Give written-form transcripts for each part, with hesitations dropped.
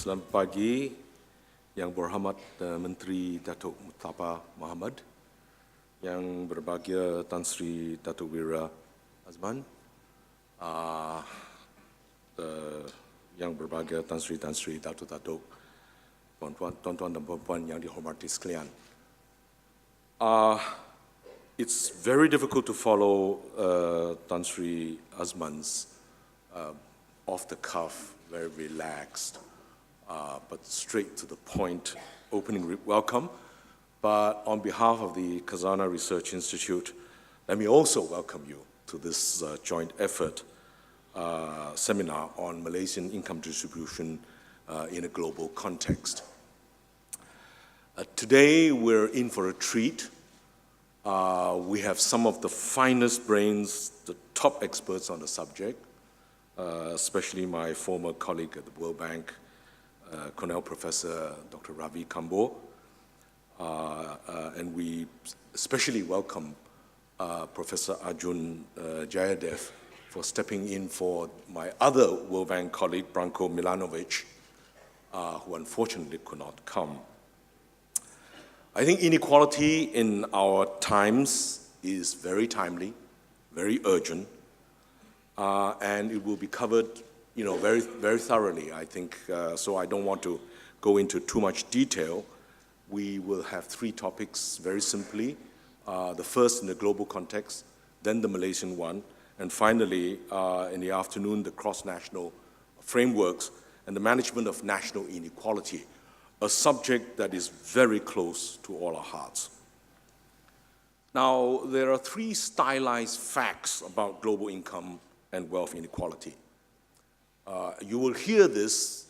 Selamat pagi, Yang Berhormat Menteri Datuk Mustafa Mohamed, Yang berbahagia Tan Sri Datuk Wira Azman, Yang berbahagia Tan Sri Datuk, tuan-tuan dan puan-puan yang dihormati sekalian. It's very difficult to follow Tan Sri Azman's off-the-cuff, very relaxed, but straight to the point opening welcome. But on behalf of the Khazanah Research Institute, let me also welcome you to this joint effort seminar on Malaysian income distribution in a global context. Today, we're in for a treat. We have some of the finest brains, the top experts on the subject, especially my former colleague at the World Bank, Cornell Professor Dr. Ravi Kambo. And we especially welcome Professor Arjun Jayadev for stepping in for my other World Bank colleague, Branko Milanovic, who unfortunately could not come. I think inequality in our times is very timely, very urgent, and it will be covered, very, very thoroughly, I think, so I don't want to go into too much detail. We will have three topics very simply. The first in the global context, then the Malaysian one, and finally, in the afternoon, the cross-national frameworks and the management of national inequality, a subject that is very close to all our hearts. Now, there are three stylized facts about global income and wealth inequality. You will hear this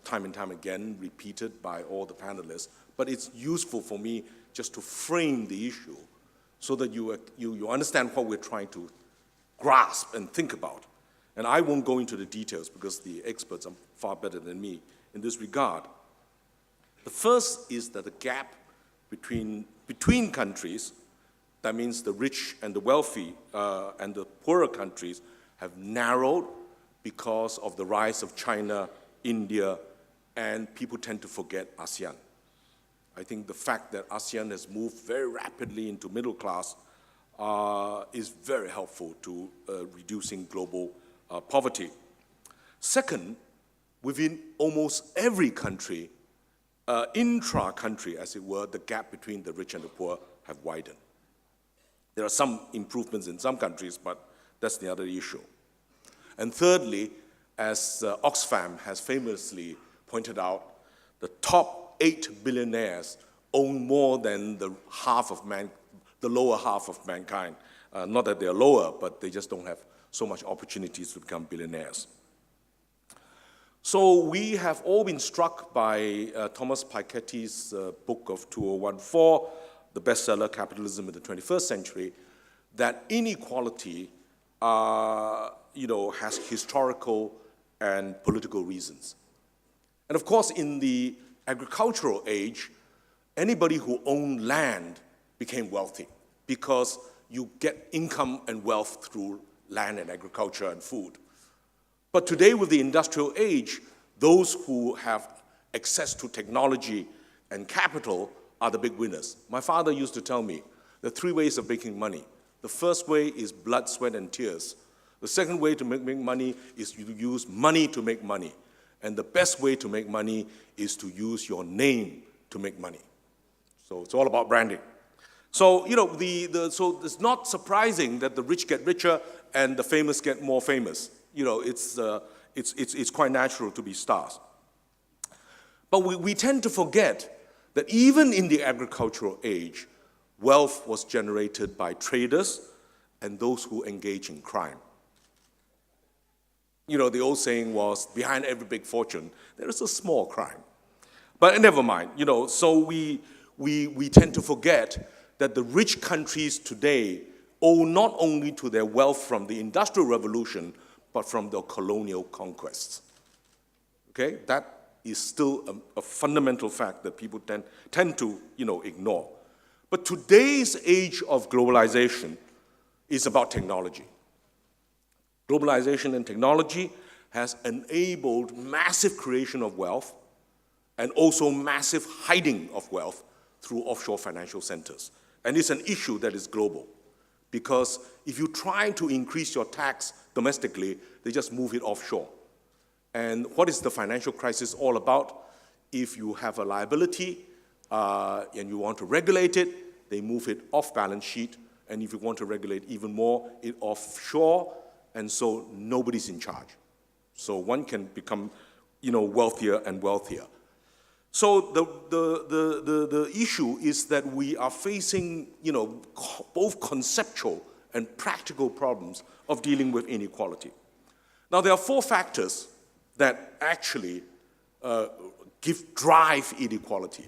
time and time again, repeated by all the panelists, but it's useful for me just to frame the issue so that you understand what we're trying to grasp and think about. And I won't go into the details because the experts are far better than me in this regard. The first is that the gap between countries, that means the rich and the wealthy and the poorer countries, have narrowed because of the rise of China, India, and people tend to forget ASEAN. I think the fact that ASEAN has moved very rapidly into middle class is very helpful to reducing global poverty. Second, within almost every country, intra-country, as it were, the gap between the rich and the poor have widened. There are some improvements in some countries, but that's the other issue. And thirdly, as Oxfam has famously pointed out, the top 8 billionaires own more than the lower half of mankind. Not that they're lower, but they just don't have so much opportunities to become billionaires. So we have all been struck by Thomas Piketty's book of 2014, the bestseller Capitalism in the 21st Century, that inequality has historical and political reasons. And of course, in the agricultural age, anybody who owned land became wealthy because you get income and wealth through land and agriculture and food. But today, with the industrial age, those who have access to technology and capital are the big winners. My father used to tell me there are three ways of making money. The first way is blood, sweat, and tears. The second way to make money is to use money to make money. And the best way to make money is to use your name to make money. So it's all about branding. So, so it's not surprising that the rich get richer and the famous get more famous. It's quite natural to be stars. But we tend to forget that even in the agricultural age, wealth was generated by traders and those who engage in crime. The old saying was, behind every big fortune, there is a small crime. But never mind, so we tend to forget that the rich countries today owe not only to their wealth from the Industrial Revolution, but from their colonial conquests. Okay, that is still a fundamental fact that people tend to ignore. But today's age of globalization is about technology. Globalization and technology has enabled massive creation of wealth and also massive hiding of wealth through offshore financial centers. And it's an issue that is global, because if you try to increase your tax domestically, they just move it offshore. And what is the financial crisis all about? If you have a liability and you want to regulate it, they move it off balance sheet. And if you want to regulate even more, it offshore, and so nobody's in charge. So one can become, wealthier and wealthier. So the issue is that we are facing, both conceptual and practical problems of dealing with inequality. Now, there are 4 factors that actually drive inequality.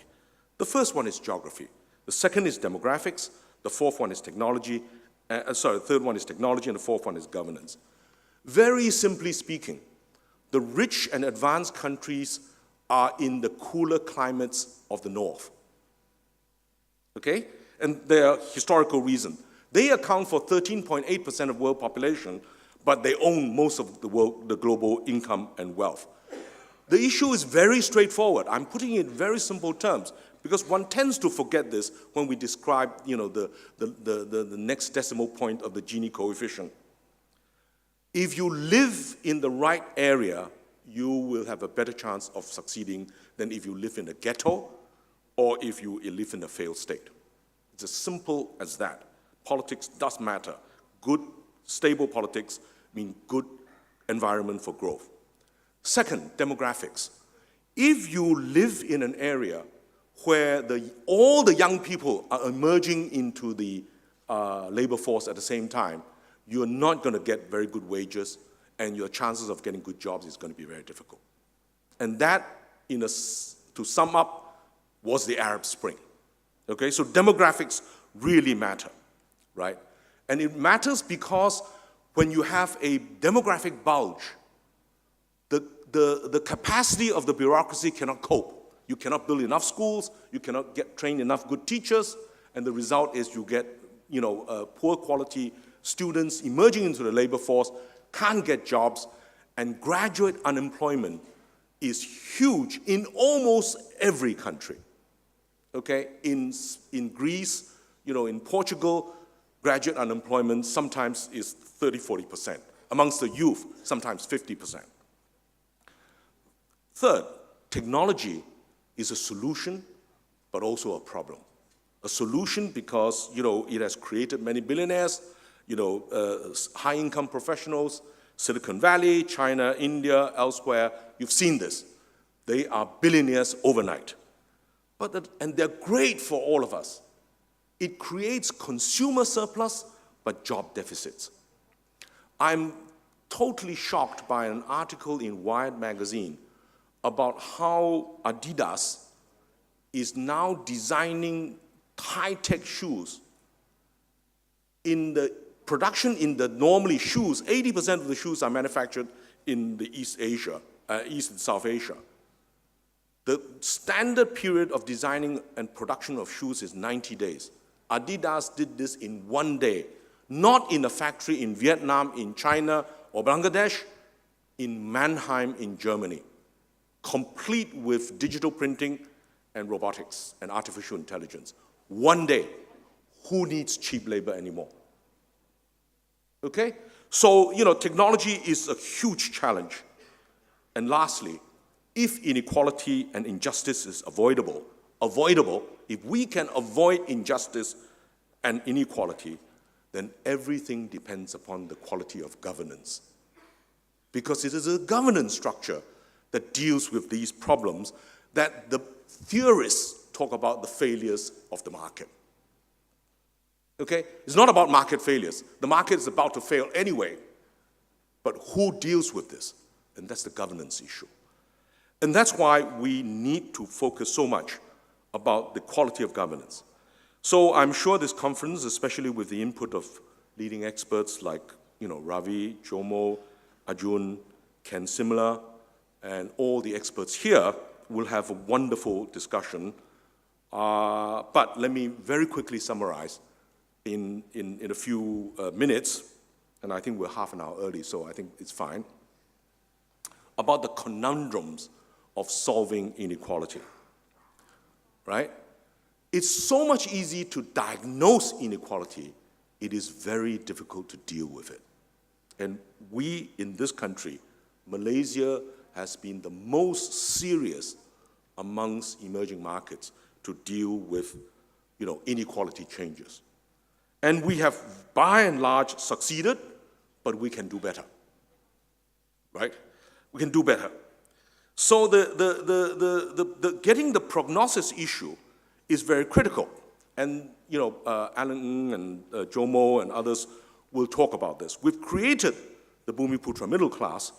The first one is geography. The second is demographics. The fourth one is technology. The third one is technology, and the fourth one is governance. Very simply speaking, the rich and advanced countries are in the cooler climates of the north. Okay? And there are historical reasons. They account for 13.8% of world population, but they own most of the global income and wealth. The issue is very straightforward. I'm putting it in very simple terms, because one tends to forget this when we describe, the next decimal point of the Gini coefficient. If you live in the right area, you will have a better chance of succeeding than if you live in a ghetto or if you live in a failed state. It's as simple as that. Politics does matter. Good, stable politics mean good environment for growth. Second, demographics. If you live in an area where all the young people are emerging into the labor force at the same time, you're not going to get very good wages, and your chances of getting good jobs is going to be very difficult. And that, to sum up, was the Arab Spring. Okay, so demographics really matter, right? And it matters because when you have a demographic bulge, the capacity of the bureaucracy cannot cope. You cannot build enough schools, you cannot train enough good teachers, and the result is you get, poor quality students emerging into the labor force, can't get jobs, and graduate unemployment is huge in almost every country. Okay, in Greece, in Portugal, graduate unemployment sometimes is 30–40%. Amongst the youth, sometimes 50%. Third, technology is a solution, but also a problem. A solution because, it has created many billionaires, high-income professionals, Silicon Valley, China, India, elsewhere. You've seen this. They are billionaires overnight. And they're great for all of us. It creates consumer surplus, but job deficits. I'm totally shocked by an article in Wired magazine about how Adidas is now designing high-tech shoes. In the production normally shoes, 80% of the shoes are manufactured in the East and South Asia. The standard period of designing and production of shoes is 90 days. Adidas did this in 1 day, not in a factory in Vietnam, in China, or Bangladesh, in Mannheim, in Germany, complete with digital printing and robotics and artificial intelligence. 1 day. Who needs cheap labor anymore? Okay? So, technology is a huge challenge. And lastly, if inequality and injustice is avoidable, if we can avoid injustice and inequality, then everything depends upon the quality of governance. Because it is a governance structure that deals with these problems that the theorists talk about the failures of the market. Okay? It's not about market failures. The market is about to fail anyway. But who deals with this? And that's the governance issue. And that's why we need to focus so much about the quality of governance. So I'm sure this conference, especially with the input of leading experts like, Ravi, Jomo, Arjun, Ken Simler, and all the experts here, will have a wonderful discussion. But let me very quickly summarize in a few minutes, and I think we're half an hour early, so I think it's fine. about the conundrums of solving inequality, right? It's so much easier to diagnose inequality. It is very difficult to deal with it. And we, in this country, Malaysia has been the most serious amongst emerging markets to deal with, inequality changes. And we have, by and large, succeeded, but we can do better, right? We can do better. So the getting the prognosis issue is very critical. And, Alan Ng and Jomo and others will talk about this. We've created the Bumiputra middle class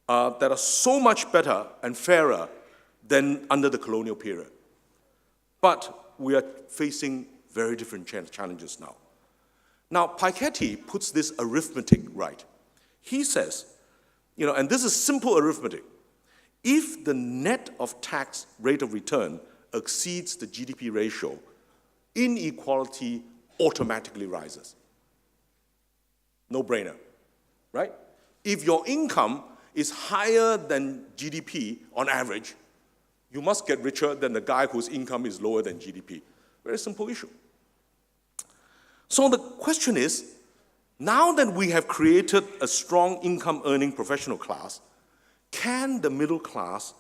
that are so much better and fairer than under the colonial period. But we are facing very different challenges now. Now, Piketty puts this arithmetic right. He says, and this is simple arithmetic, if the net of tax rate of return exceeds the GDP ratio, inequality automatically rises. No brainer, right? If your income is higher than GDP on average, you must get richer than the guy whose income is lower than GDP. Very simple issue. So the question is, now that we have created a strong income earning professional class, can the middle class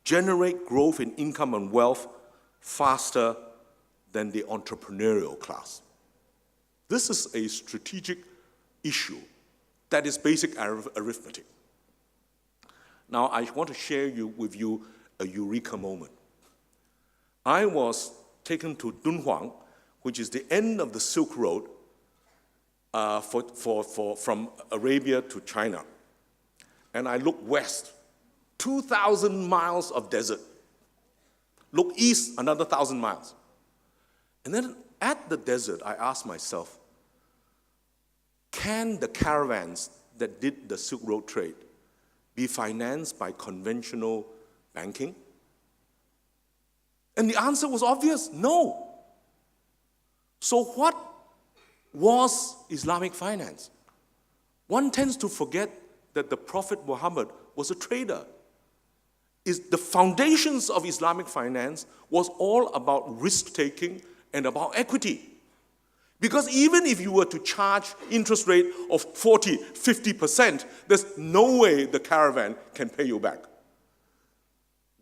generate growth in income and wealth faster than the entrepreneurial class? This is a strategic issue that is basic arithmetic. Now, I want to share with you a eureka moment. I was taken to Dunhuang, which is the end of the Silk Road from Arabia to China. And I look west, 2,000 miles of desert. Look east, another 1,000 miles. And then at the desert, I asked myself, can the caravans that did the Silk Road trade be financed by conventional banking? And the answer was obvious, no. So what was Islamic finance? One tends to forget that the Prophet Muhammad was a trader. The foundations of Islamic finance was all about risk-taking and about equity. Because even if you were to charge interest rate of 40, 50%, there's no way the caravan can pay you back.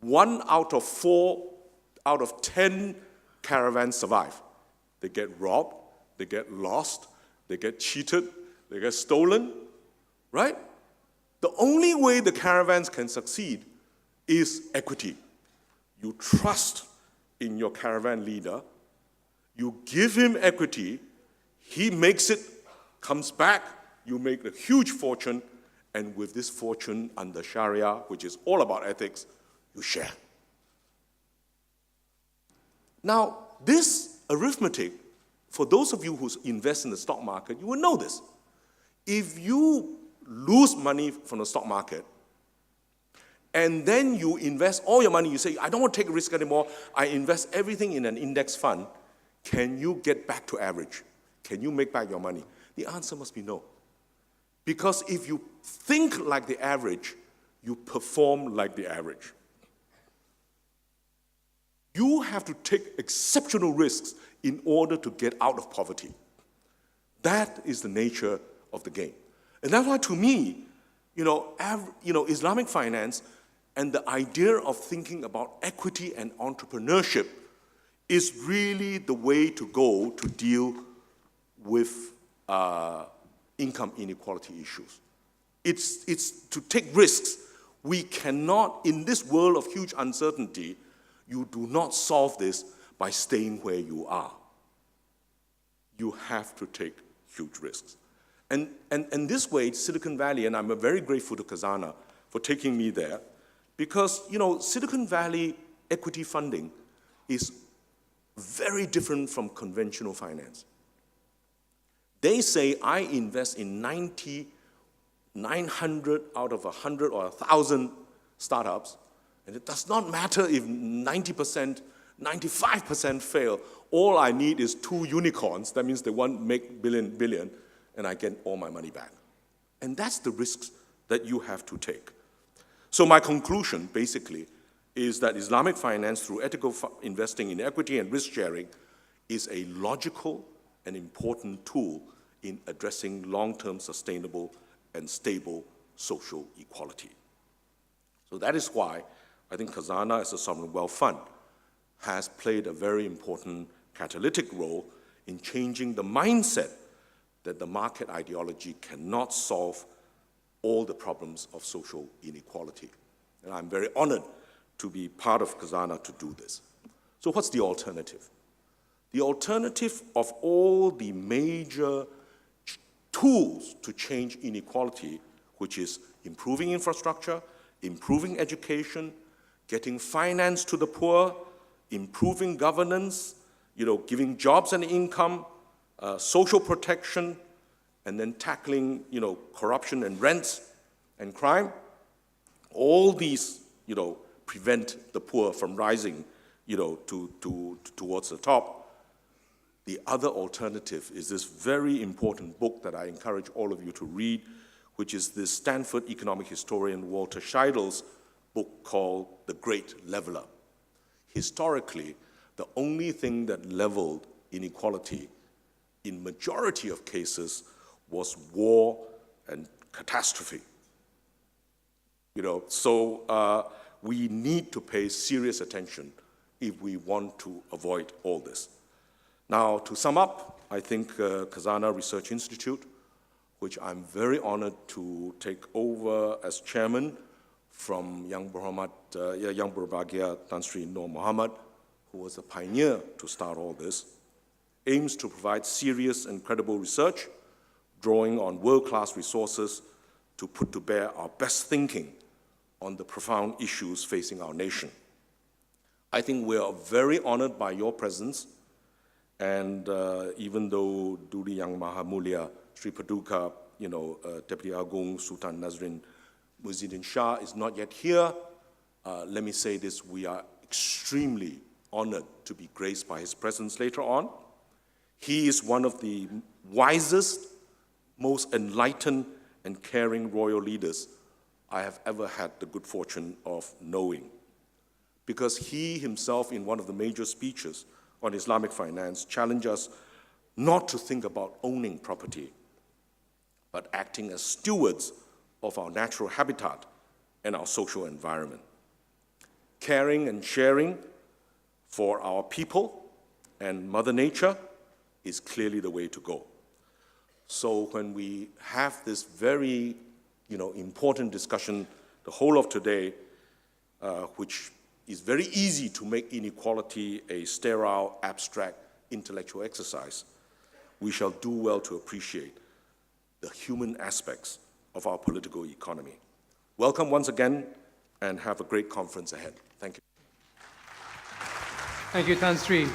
1 out of 4 out of 10 caravans survive. They get robbed, they get lost, they get cheated, they get stolen, right? The only way the caravans can succeed is equity. You trust in your caravan leader, you give him equity, he makes it, comes back, you make a huge fortune, and with this fortune under Sharia, which is all about ethics, you share. Now, this arithmetic, for those of you who invest in the stock market, you will know this. If you lose money from the stock market, and then you invest all your money, you say, I don't want to take a risk anymore, I invest everything in an index fund, can you get back to average? Can you make back your money? The answer must be no. Because if you think like the average, you perform like the average. You have to take exceptional risks in order to get out of poverty. That is the nature of the game. And that's why, to me, Islamic finance and the idea of thinking about equity and entrepreneurship is really the way to go to deal with income inequality issues. It's to take risks. We cannot, in this world of huge uncertainty, you do not solve this by staying where you are. You have to take huge risks. And this way, Silicon Valley, and I'm very grateful to Khazanah for taking me there, because, Silicon Valley equity funding is very different from conventional finance. They say, I invest in 900 out of 100 or 1,000 startups, and it does not matter if 90%, 95% fail. All I need is 2 unicorns. That means they won't make billion, and I get all my money back. And that's the risks that you have to take. So my conclusion, basically, is that Islamic finance through ethical investing in equity and risk sharing is a logical and important tool in addressing long-term sustainable and stable social equality. So that is why I think Khazanah as a sovereign wealth fund has played a very important catalytic role in changing the mindset that the market ideology cannot solve all the problems of social inequality. And I'm very honored to be part of Khazanah to do this. So what's the alternative? The alternative of all the major tools to change inequality, which is improving infrastructure, improving education, getting finance to the poor, improving governance, giving jobs and income, social protection, and then tackling, corruption and rents and crime. All these, prevent the poor from rising, towards the top. The other alternative is this very important book that I encourage all of you to read, which is this Stanford economic historian Walter Scheidel's book called The Great Leveler. Historically, the only thing that leveled inequality in majority of cases was war and catastrophe. So we need to pay serious attention if we want to avoid all this. Now, to sum up, I think Khazanah Research Institute, which I'm very honored to take over as chairman from Yang Berbahagia Tan Sri Nur Muhammad, who was a pioneer to start all this, aims to provide serious and credible research, drawing on world-class resources to put to bear our best thinking on the profound issues facing our nation. I think we are very honored by your presence, and even though Duli Yang Maha Mulia Sri Paduka, Deputy Agung Sultan Nazrin Muhyiddin Shah is not yet here, let me say this, we are extremely honored to be graced by his presence later on. He is one of the wisest, most enlightened and caring royal leaders I have ever had the good fortune of knowing. Because he himself, in one of the major speeches on Islamic finance, challenged us not to think about owning property, but acting as stewards of our natural habitat and our social environment. Caring and sharing for our people and Mother Nature is clearly the way to go. So when we have this very important discussion, the whole of today, which is very easy to make inequality a sterile, abstract, intellectual exercise, we shall do well to appreciate the human aspects of our political economy. Welcome once again, and have a great conference ahead. Thank you. Thank you, Tan Sri.